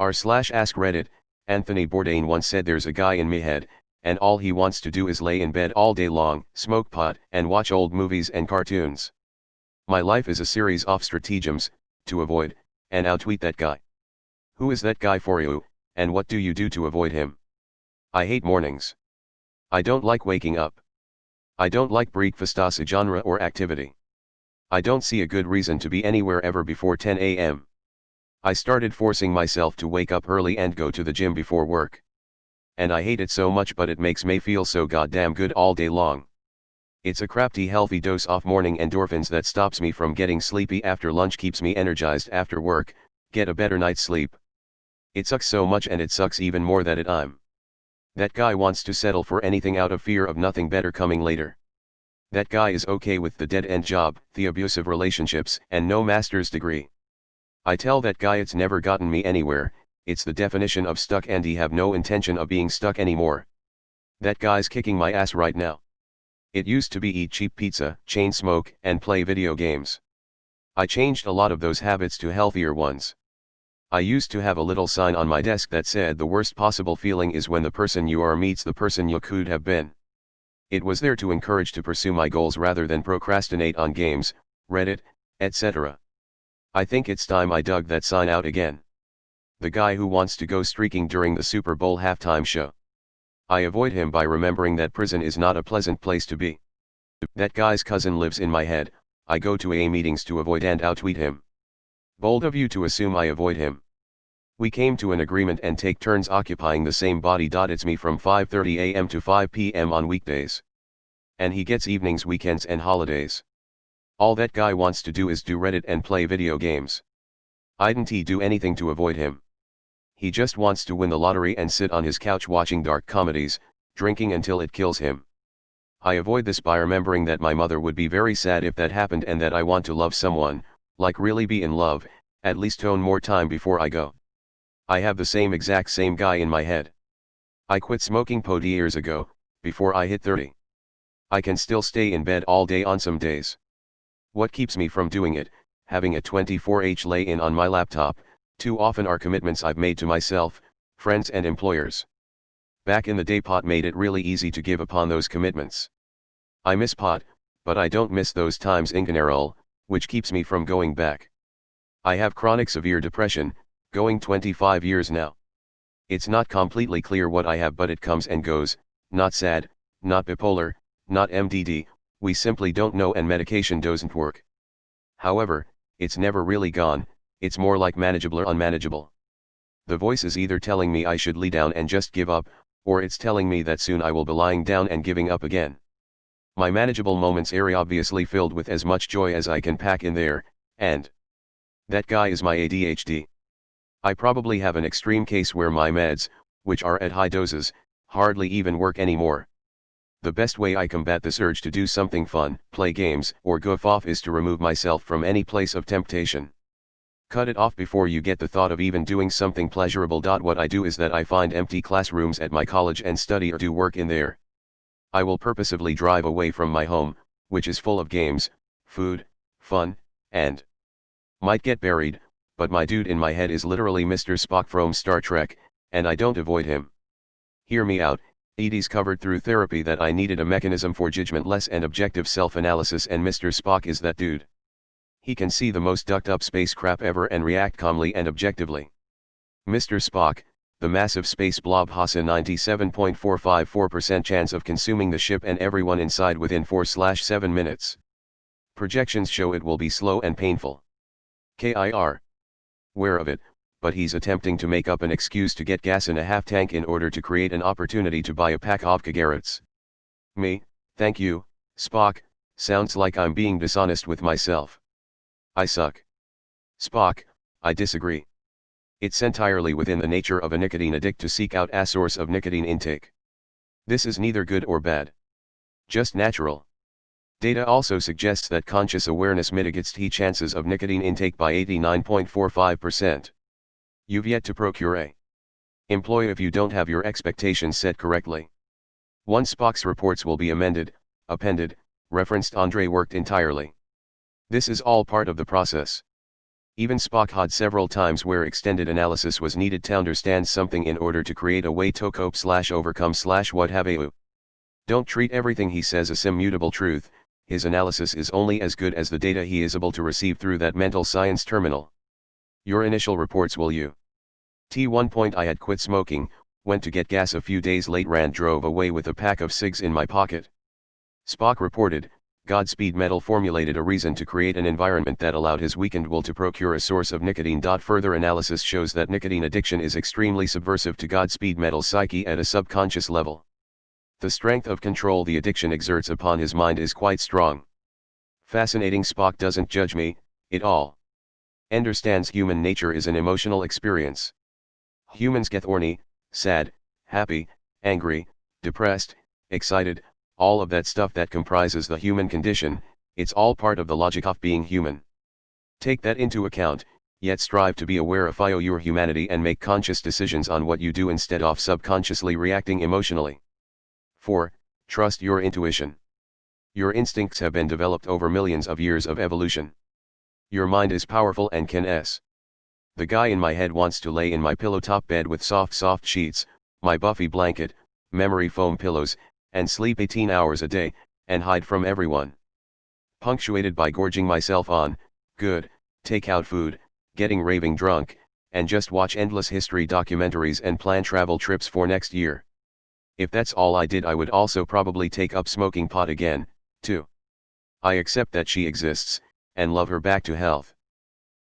r/ask Reddit, Anthony Bourdain once said there's a guy in my head, and all he wants to do is lay in bed all day long, smoke pot, and watch old movies and cartoons. My life is a series of stratagems, to avoid, and outtweet that guy. Who is that guy for you, and what do you do to avoid him? I hate mornings. I don't like waking up. I don't like breakfast as a genre or activity. I don't see a good reason to be anywhere ever before 10 a.m. I started forcing myself to wake up early and go to the gym before work. And I hate it so much, but it makes me feel so goddamn good all day long. It's a crafty healthy dose of morning endorphins that stops me from getting sleepy after lunch, keeps me energized after work, get a better night's sleep. It sucks so much, and it sucks even more that that guy wants to settle for anything out of fear of nothing better coming later. That guy is okay with the dead-end job, the abusive relationships, and no master's degree. I tell that guy it's never gotten me anywhere, it's the definition of stuck, and he have no intention of being stuck anymore. That guy's kicking my ass right now. It used to be eat cheap pizza, chain smoke, and play video games. I changed a lot of those habits to healthier ones. I used to have a little sign on my desk that said the worst possible feeling is when the person you are meets the person you could have been. It was there to encourage to pursue my goals rather than procrastinate on games, Reddit, etc. I think it's time I dug that sign out again. The guy who wants to go streaking during the Super Bowl halftime show. I avoid him by remembering that prison is not a pleasant place to be. That guy's cousin lives in my head, I go to AA meetings to avoid and outtweet him. Bold of you to assume I avoid him. We came to an agreement and take turns occupying the same body. It's me from 5:30 a.m. to 5 p.m. on weekdays. And he gets evenings, weekends, and holidays. All that guy wants to do is do Reddit and play video games. I didn't do anything to avoid him. He just wants to win the lottery and sit on his couch watching dark comedies, drinking until it kills him. I avoid this by remembering that my mother would be very sad if that happened, and that I want to love someone, like really be in love, at least own more time before I go. I have the exact same guy in my head. I quit smoking pot years ago, before I hit 30. I can still stay in bed all day on some days. What keeps me from doing it, having a 24H lay-in on my laptop, too often are commitments I've made to myself, friends and employers. Back in the day, pot made it really easy to give upon those commitments. I miss pot, but I don't miss those times in general, which keeps me from going back. I have chronic severe depression, going 25 years now. It's not completely clear what I have, but it comes and goes, not sad, not bipolar, not MDD, we simply don't know, and medication doesn't work. However, it's never really gone, it's more like manageable or unmanageable. The voice is either telling me I should lay down and just give up, or it's telling me that soon I will be lying down and giving up again. My manageable moments are obviously filled with as much joy as I can pack in there, and that guy is my ADHD. I probably have an extreme case where my meds, which are at high doses, hardly even work anymore. The best way I combat this urge to do something fun, play games, or goof off is to remove myself from any place of temptation. Cut it off before you get the thought of even doing something pleasurable. What I do is that I find empty classrooms at my college and study or do work in there. I will purposefully drive away from my home, which is full of games, food, fun, and might get buried, but my dude in my head is literally Mr. Spock from Star Trek, and I don't avoid him. Hear me out, it covered through therapy that I needed a mechanism for judgmentless and objective self-analysis, and Mr. Spock is that dude. He can see the most ducked up space crap ever and react calmly and objectively. Mr. Spock, the massive space blob, has a 97.454% chance of consuming the ship and everyone inside within 4/7 minutes. Projections show it will be slow and painful. KIR. Aware of it, but he's attempting to make up an excuse to get gas in a half tank in order to create an opportunity to buy a pack of cigarettes. Me, thank you, Spock, sounds like I'm being dishonest with myself. I suck. Spock, I disagree. It's entirely within the nature of a nicotine addict to seek out a source of nicotine intake. This is neither good or bad. Just natural. Data also suggests that conscious awareness mitigates the chances of nicotine intake by 89.45%. You've yet to procure a employee if you don't have your expectations set correctly. Once Spock's reports will be amended, appended, referenced Andre worked entirely. This is all part of the process. Even Spock had several times where extended analysis was needed to understand something in order to create a way to cope/overcome/what have you. Don't treat everything he says as immutable truth. His analysis is only as good as the data he is able to receive through that mental science terminal. Your initial reports will you. T1 point I had quit smoking, went to get gas a few days late, drove away with a pack of cigs in my pocket. Spock reported, Godspeed Metal formulated a reason to create an environment that allowed his weakened will to procure a source of nicotine. Further analysis shows that nicotine addiction is extremely subversive to Godspeed Metal's psyche at a subconscious level. The strength of control the addiction exerts upon his mind is quite strong. Fascinating. Spock doesn't judge me, it all. Understands human nature is an emotional experience. Humans get horny, sad, happy, angry, depressed, excited, all of that stuff that comprises the human condition. It's all part of the logic of being human. Take that into account, yet strive to be aware of your humanity and make conscious decisions on what you do instead of subconsciously reacting emotionally. 4. Trust your intuition. Your instincts have been developed over millions of years of evolution. Your mind is powerful and can The guy in my head wants to lay in my pillow-top bed with soft sheets, my Buffy blanket, memory foam pillows, and sleep 18 hours a day, and hide from everyone. Punctuated by gorging myself on good takeout food, getting raving drunk, and just watch endless history documentaries and plan travel trips for next year. If that's all I did, I would also probably take up smoking pot again, too. I accept that she exists, and love her back to health.